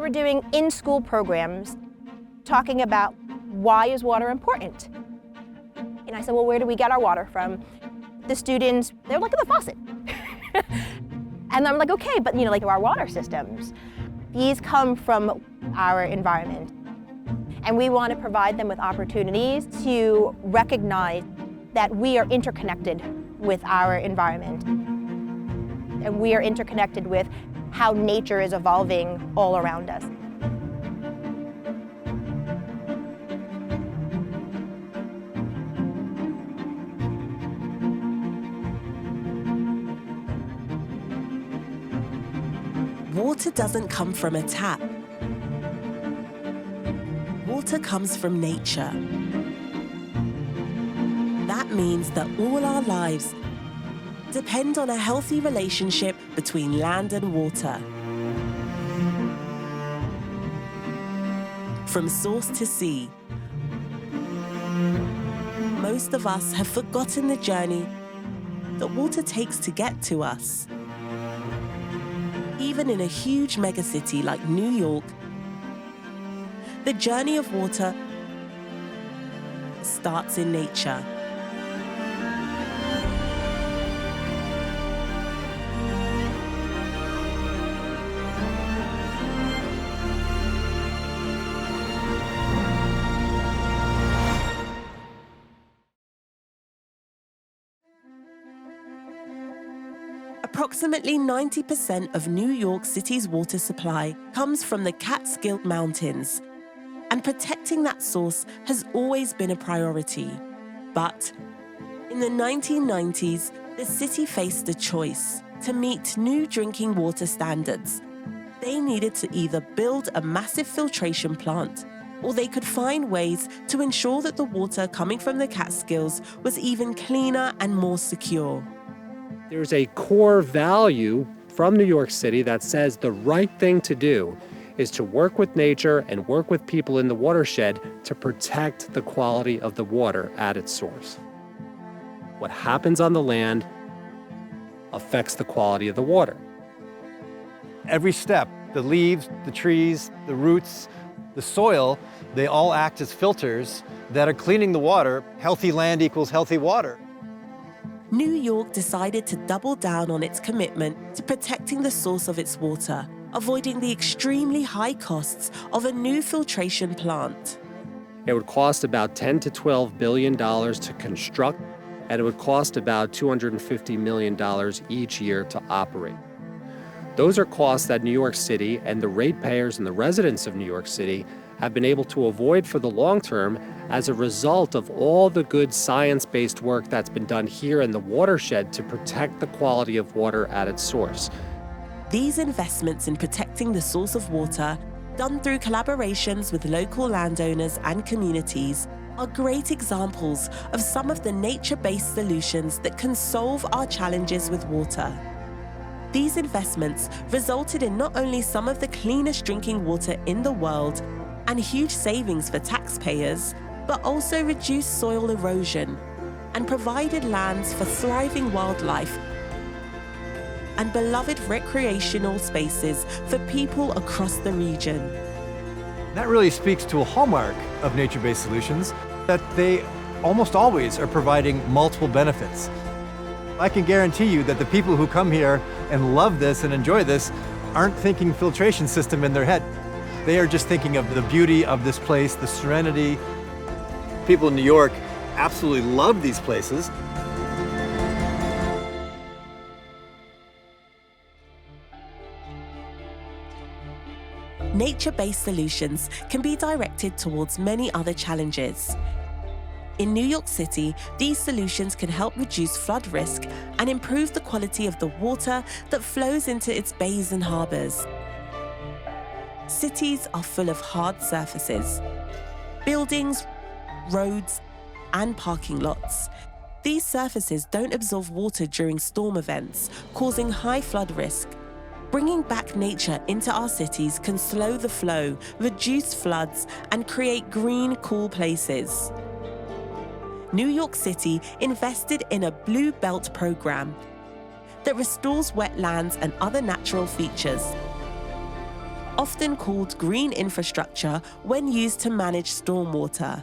were doing in-school programs talking about why is water important. And I said, well, where do we get our water from? The students, they're like, at the faucet. And I'm like, okay, but like our water systems, these come from our environment. And we want to provide them with opportunities to recognize that we are interconnected with our environment. And we are interconnected with how nature is evolving all around us. Water doesn't come from a tap. Water comes from nature. That means that all our lives depend on a healthy relationship between land and water. From source to sea, most of us have forgotten the journey that water takes to get to us. Even in a huge megacity like New York, the journey of water starts in nature. Approximately 90% of New York City's water supply comes from the Catskill Mountains, and protecting that source has always been a priority. But in the 1990s, the city faced a choice to meet new drinking water standards. They needed to either build a massive filtration plant, or they could find ways to ensure that the water coming from the Catskills was even cleaner and more secure. There's a core value from New York City that says the right thing to do is to work with nature and work with people in the watershed to protect the quality of the water at its source. What happens on the land affects the quality of the water. Every step, the leaves, the trees, the roots, the soil, they all act as filters that are cleaning the water. Healthy land equals healthy water. New York decided to double down on its commitment to protecting the source of its water, avoiding the extremely high costs of a new filtration plant. It would cost about $10 to $12 billion to construct, and it would cost about $250 million each year to operate. Those are costs that New York City and the ratepayers and the residents of New York City have been able to avoid for the long term as a result of all the good science-based work that's been done here in the watershed to protect the quality of water at its source. These investments in protecting the source of water, done through collaborations with local landowners and communities, are great examples of some of the nature-based solutions that can solve our challenges with water. These investments resulted in not only some of the cleanest drinking water in the world and huge savings for taxpayers, but also reduced soil erosion and provided lands for thriving wildlife and beloved recreational spaces for people across the region. That really speaks to a hallmark of nature-based solutions, that they almost always are providing multiple benefits. I can guarantee you that the people who come here and love this and enjoy this aren't thinking filtration system in their head. They are just thinking of the beauty of this place, the serenity. People in New York absolutely love these places. Nature-based solutions can be directed towards many other challenges. In New York City, these solutions can help reduce flood risk and improve the quality of the water that flows into its bays and harbors. Cities are full of hard surfaces, buildings, roads, and parking lots. These surfaces don't absorb water during storm events, causing high flood risk. Bringing back nature into our cities can slow the flow, reduce floods, and create green, cool places. New York City invested in a Blue Belt program that restores wetlands and other natural features. often called green infrastructure when used to manage stormwater.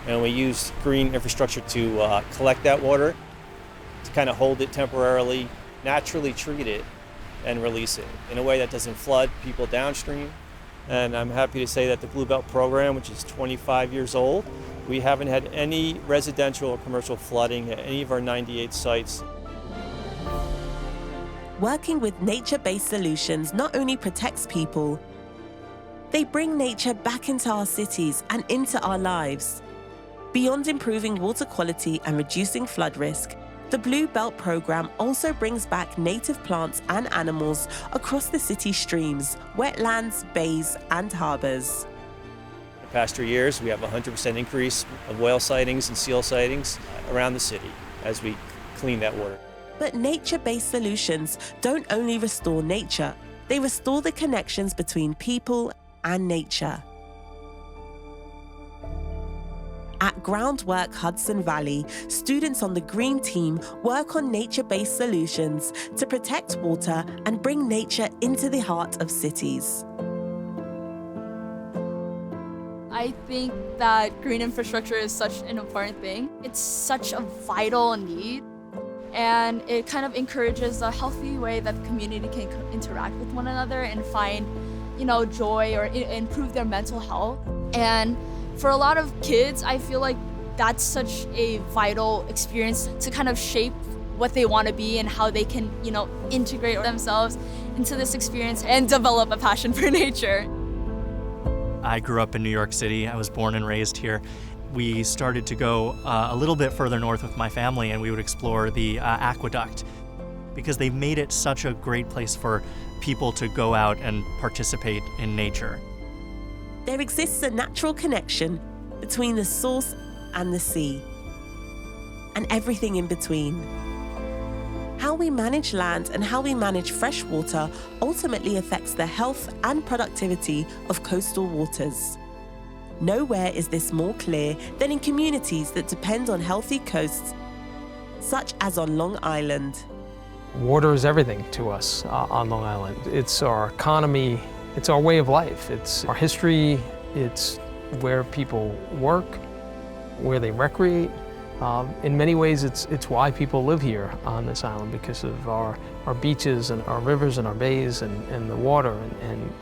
And we use green infrastructure to collect that water, to kind of hold it temporarily, naturally treat it, and release it in a way that doesn't flood people downstream. And I'm happy to say that the Blue Belt program, which is 25 years old, we haven't had any residential or commercial flooding at any of our 98 sites. Working with nature-based solutions not only protects people, they bring nature back into our cities and into our lives. Beyond improving water quality and reducing flood risk, the Blue Belt program also brings back native plants and animals across the city streams, wetlands, bays, and harbors. In the past 3 years, we have a 100% increase of whale sightings and seal sightings around the city as we clean that water. But nature-based solutions don't only restore nature, they restore the connections between people and nature. At Groundwork Hudson Valley, students on the Green Team work on nature-based solutions to protect water and bring nature into the heart of cities. I think that green infrastructure is such an important thing. It's such a vital need, and it kind of encourages a healthy way that the community can interact with one another and find, joy or improve their mental health. And for a lot of kids, I feel like that's such a vital experience to kind of shape what they want to be and how they can, integrate themselves into this experience and develop a passion for nature. I grew up in New York City. I was born and raised here. We started to go a little bit further north with my family, and we would explore the aqueduct because they've made it such a great place for people to go out and participate in nature. There exists a natural connection between the source and the sea, and everything in between. How we manage land and how we manage fresh water ultimately affects the health and productivity of coastal waters. Nowhere is this more clear than in communities that depend on healthy coasts, such as on Long Island. Water is everything to us on Long Island. It's our economy, it's our way of life, it's our history, it's where people work, where they recreate. In many ways, it's why people live here on this island, because of our beaches and our rivers and our bays and the water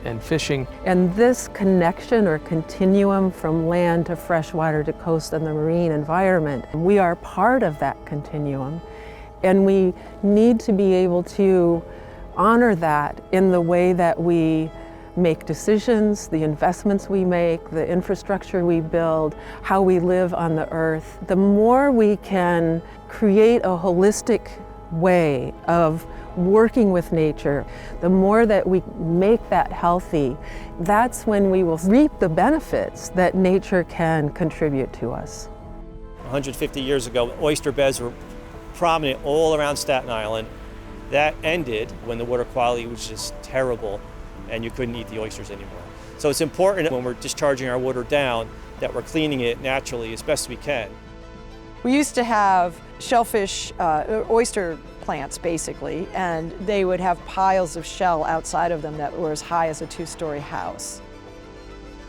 and fishing. And this connection or continuum from land to freshwater to coast and the marine environment, we are part of that continuum. And we need to be able to honor that in the way that we make decisions, the investments we make, the infrastructure we build, how we live on the earth. The more we can create a holistic way of working with nature, the more that we make that healthy, that's when we will reap the benefits that nature can contribute to us. 150 years ago, oyster beds were prominent all around Staten Island. That ended when the water quality was just terrible and you couldn't eat the oysters anymore. So it's important when we're discharging our water down that we're cleaning it naturally as best we can. We used to have shellfish, oyster plants basically, and they would have piles of shell outside of them that were as high as a two-story house.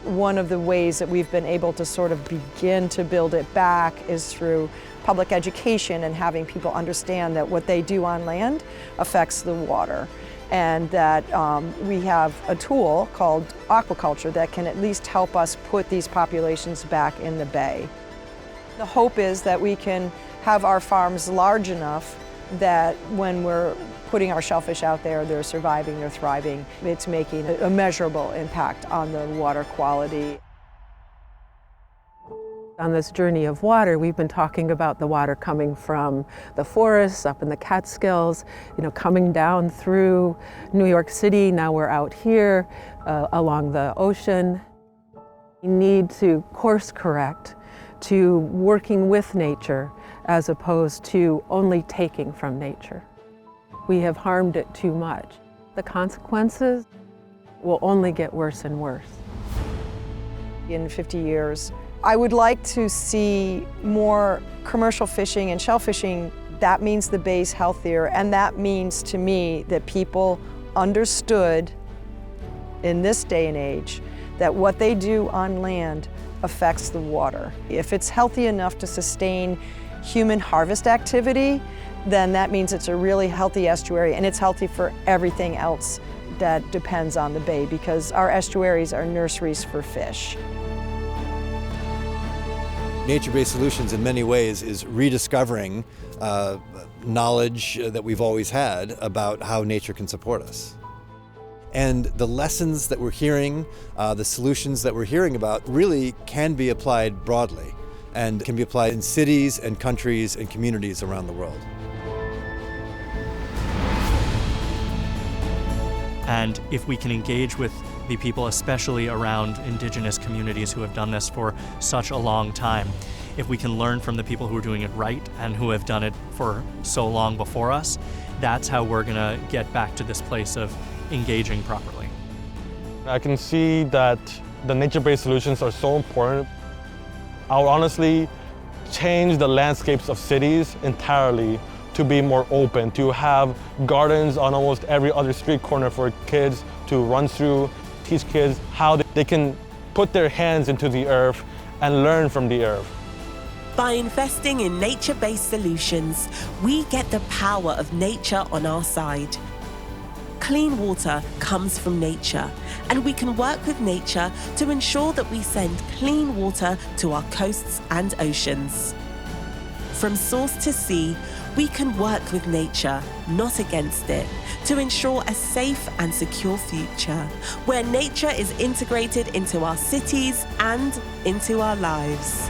One of the ways that we've been able to sort of begin to build it back is through public education and having people understand that what they do on land affects the water. And that we have a tool called aquaculture that can at least help us put these populations back in the bay. The hope is that we can have our farms large enough that when we're putting our shellfish out there, they're surviving, they're thriving. It's making a measurable impact on the water quality. On this journey of water, we've been talking about the water coming from the forests up in the Catskills, coming down through New York City. Now we're out here along the ocean. We need to course correct to working with nature as opposed to only taking from nature. We have harmed it too much. The consequences will only get worse and worse. In 50 years, I would like to see more commercial fishing and shell fishing. That means the bay's healthier, and that means to me that people understood in this day and age that what they do on land affects the water. If it's healthy enough to sustain human harvest activity, then that means it's a really healthy estuary, and it's healthy for everything else that depends on the bay, because our estuaries are nurseries for fish. Nature-based solutions in many ways is rediscovering knowledge that we've always had about how nature can support us. And the lessons that we're hearing, the solutions that we're hearing about really can be applied broadly and can be applied in cities and countries and communities around the world. And if we can engage with the people, especially around indigenous communities who have done this for such a long time, if we can learn from the people who are doing it right and who have done it for so long before us, that's how we're gonna get back to this place of engaging properly. I can see that the nature-based solutions are so important. I would honestly change the landscapes of cities entirely to be more open, to have gardens on almost every other street corner for kids to run through, teach kids how they can put their hands into the earth and learn from the earth. By investing in nature-based solutions, we get the power of nature on our side. Clean water comes from nature, and we can work with nature to ensure that we send clean water to our coasts and oceans. From source to sea, we can work with nature, not against it, to ensure a safe and secure future where nature is integrated into our cities and into our lives.